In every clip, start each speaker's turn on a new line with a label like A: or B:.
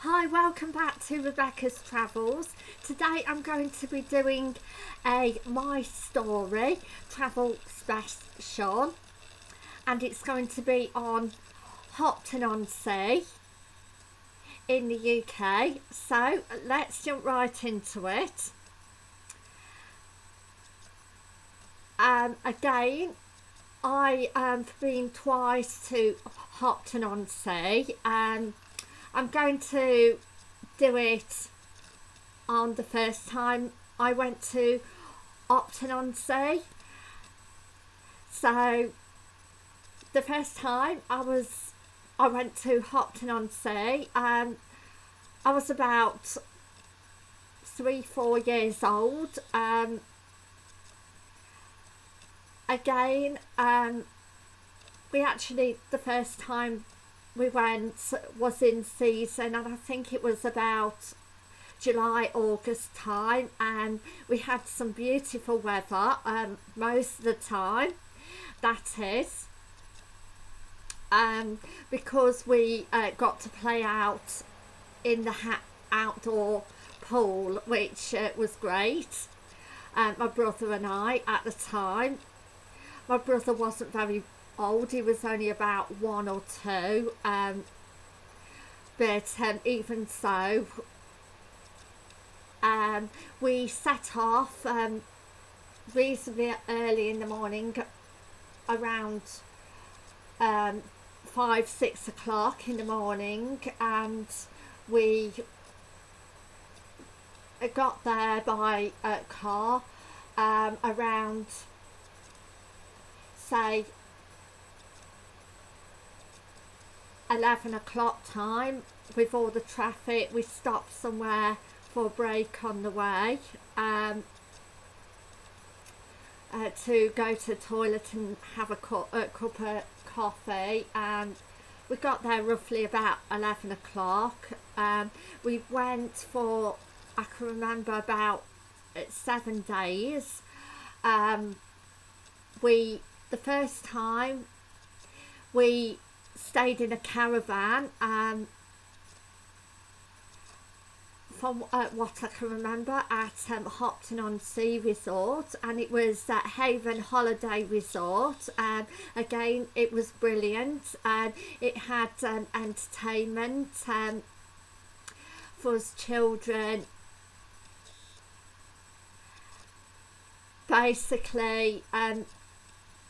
A: Hi, welcome back to Rebecca's Travels. Today I'm going to be doing a My Story travel special, and it's going to be on Hopton on Sea in the UK. So let's jump right into it. Again, I have been twice to Hopton on Sea, and I'm going to do it on the first time I went to Hopton on Sea. So the first time I went to Hopton on Sea, I was about 3-4 years old. Again, we actually, the first time we went was in season, and I think it was about July, August time, and we had some beautiful weather most of the time. That is because we got to play out in the outdoor pool, which was great. My brother and I at the time. My brother wasn't very old, he was only about 1 or 2, but even so, we set off reasonably early in the morning, around 5-6 o'clock in the morning, and we got there by car around, say, 11 o'clock time. With all the traffic, we stopped somewhere for a break on the way to go to the toilet and have a cup of coffee, and we got there roughly about 11 o'clock. We went for, I can remember, about 7 days. The first time we stayed in a caravan, from what I can remember, at Hopton on Sea Resort, and it was Haven Holiday Resort. Again, it was brilliant, and it had entertainment for us children. Basically,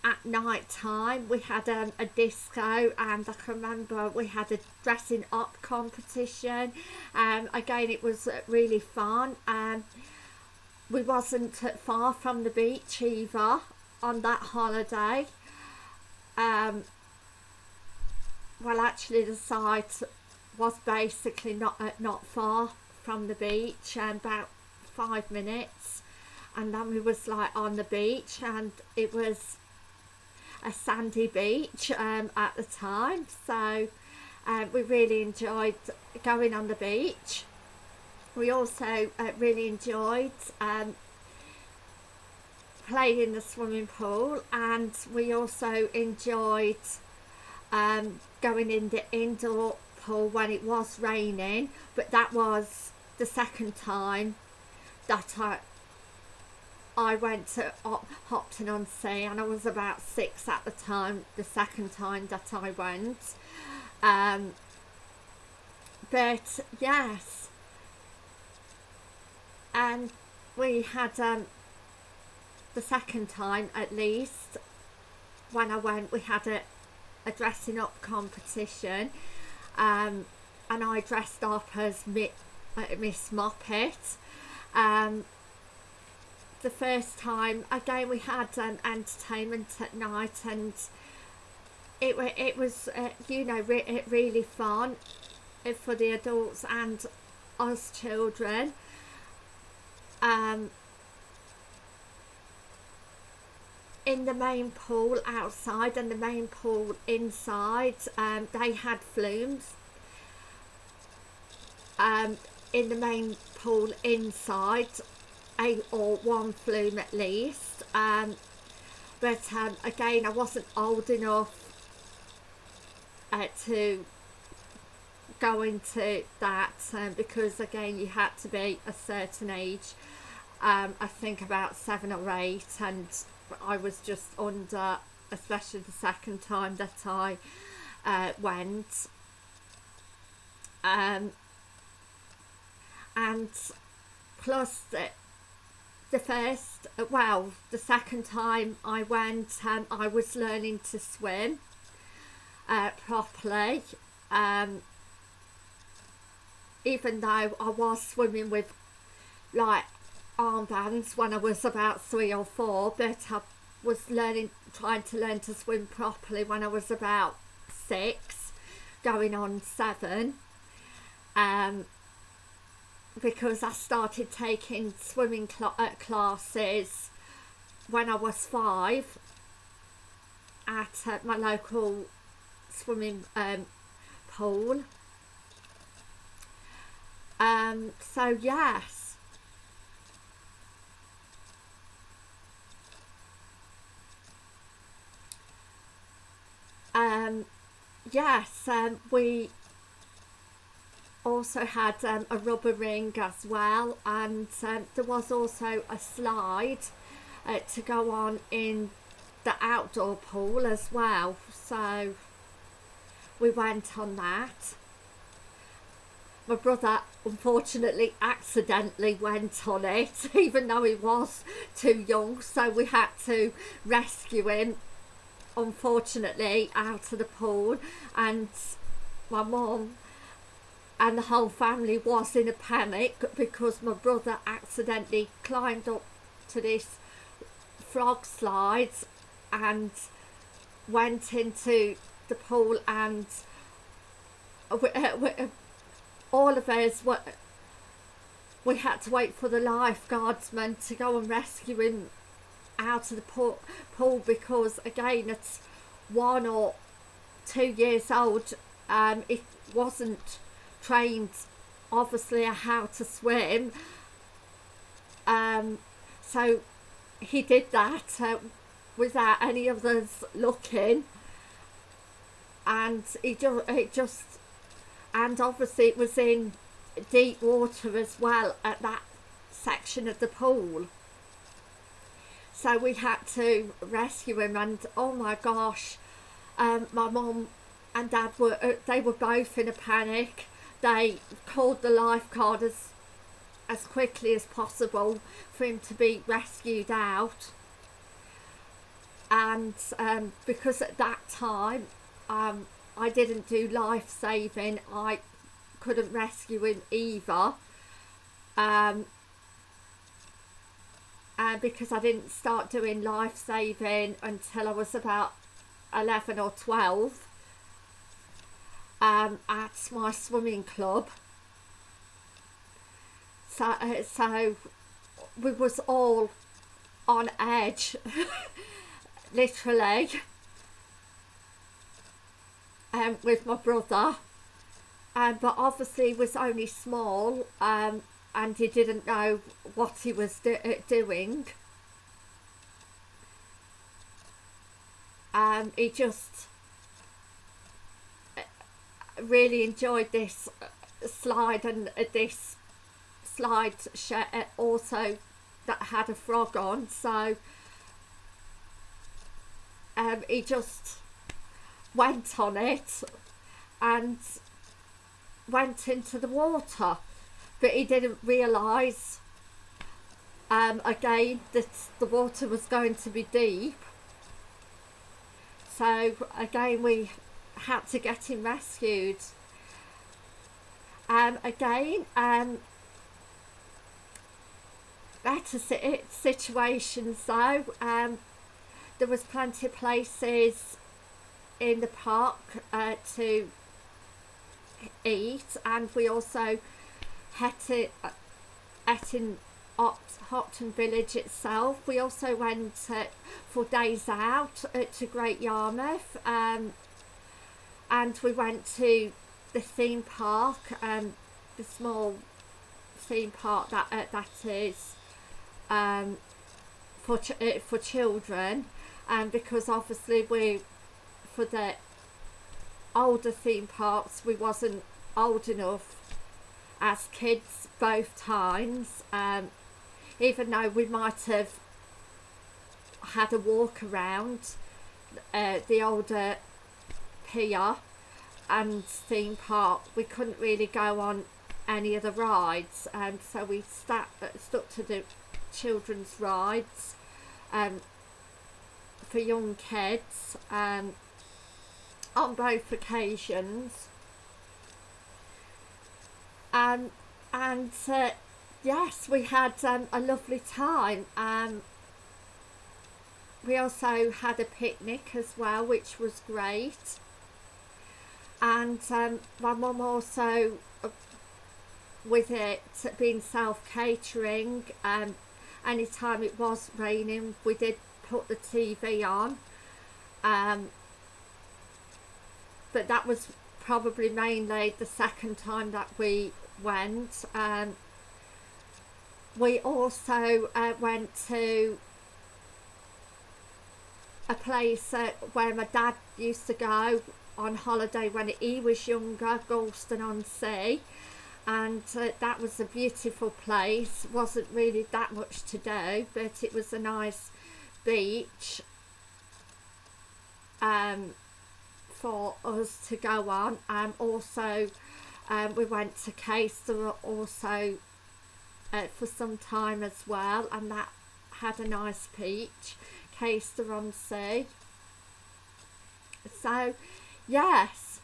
A: at night time we had a disco, and I can remember we had a dressing up competition. Again, it was really fun. We wasn't far from the beach either on that holiday. Well, actually the site was basically not far from the beach, and about 5 minutes, and then we was like on the beach, and it was a sandy beach at the time, so we really enjoyed going on the beach. We also really enjoyed playing in the swimming pool, and we also enjoyed going in the indoor pool when it was raining, but that was the second time that I went to Hopton on Sea, and I was about 6 at the time, the second time that I went. But yes, and we had the second time, at least, when I went, we had a dressing up competition, and I dressed up as Miss Moppet. The first time, again, we had entertainment at night, and it was really fun for the adults and us children. In the main pool outside and the main pool inside, they had flumes. In the main pool inside, 8 or 1 flume at least, but again, I wasn't old enough to go into that because again you had to be a certain age. I think about 7 or 8, and I was just under, especially the second time that I went. And plus the second time I went, I was learning to swim properly, even though I was swimming with like armbands when I was about 3 or 4, but I was trying to learn to swim properly when I was about 6, going on 7, because I started taking swimming classes when I was 5 at my local swimming pool. So yes. We also had a rubber ring as well, and there was also a slide to go on in the outdoor pool as well, so we went on that. My brother unfortunately accidentally went on it even though he was too young, so we had to rescue him unfortunately out of the pool, and my mum and the whole family was in a panic because my brother accidentally climbed up to this frog slides and went into the pool, and all of us we had to wait for the lifeguardsman to go and rescue him out of the pool because again at 1 or 2 years old it wasn't trained obviously how to swim, so he did that without any of us looking, and and obviously it was in deep water as well at that section of the pool, so we had to rescue him. And oh my gosh, my mum and dad were both in a panic. They called the lifeguard as quickly as possible for him to be rescued out, and because at that time I didn't do life saving, I couldn't rescue him either, because I didn't start doing life saving until I was about 11 or 12 at my swimming club. So we was all on edge literally, with my brother, but obviously he was only small, and he didn't know what he was doing. He just really enjoyed this slide, and this slide also that had a frog on, so he just went on it and went into the water, but he didn't realise again that the water was going to be deep, so again we had to get him rescued. Again, better situations though. There was plenty of places in the park to eat, and we also had to ate in Hopton village itself. We also went for days out to Great Yarmouth, and we went to the theme park, the small theme park that is for children, and because obviously for the older theme parks we wasn't old enough as kids both times, even though we might have had a walk around the older pier and theme park. We couldn't really go on any of the rides, and so we stuck to the children's rides for young kids on both occasions. And yes, we had a lovely time. We also had a picnic as well, which was great. And my mum also, with it being self-catering, anytime it was raining, we did put the TV on. But that was probably mainly the second time that we went. We also went to a place where my dad used to go on holiday when he was younger, Galston-on-Sea, and that was a beautiful place. Wasn't really that much to do, but it was a nice beach for us to go on. Also we went to Caister also for some time as well, and that had a nice beach, Caister-on-Sea. So yes,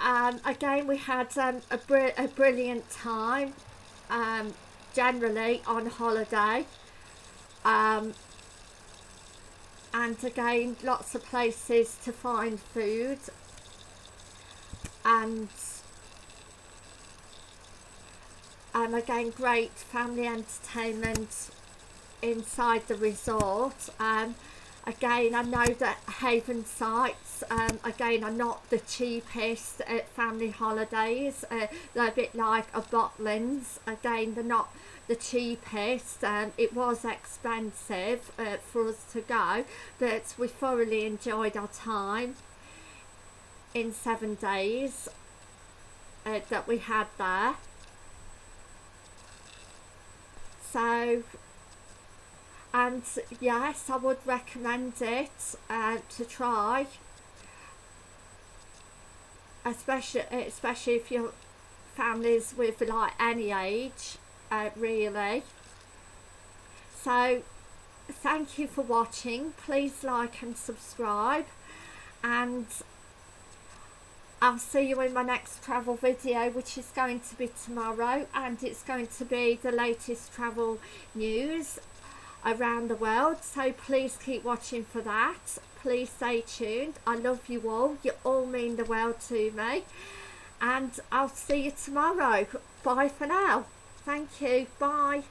A: again we had a brilliant time generally on holiday, and again lots of places to find food, and again great family entertainment inside the resort. Again, I know that haven sites again are not the cheapest family holidays. They're a bit like a Butlins. Again, they're not the cheapest. It was expensive for us to go, but we thoroughly enjoyed our time in 7 days that we had there. So, and yes, I would recommend it to try, especially if your family's with like any age, really. So thank you for watching. Please like and subscribe, and I'll see you in my next travel video, which is going to be tomorrow, and it's going to be the latest travel news around the world. So please keep watching for that. Please stay tuned. I love you all. You all mean the world to me, and I'll see you tomorrow. Bye for now. Thank you. Bye.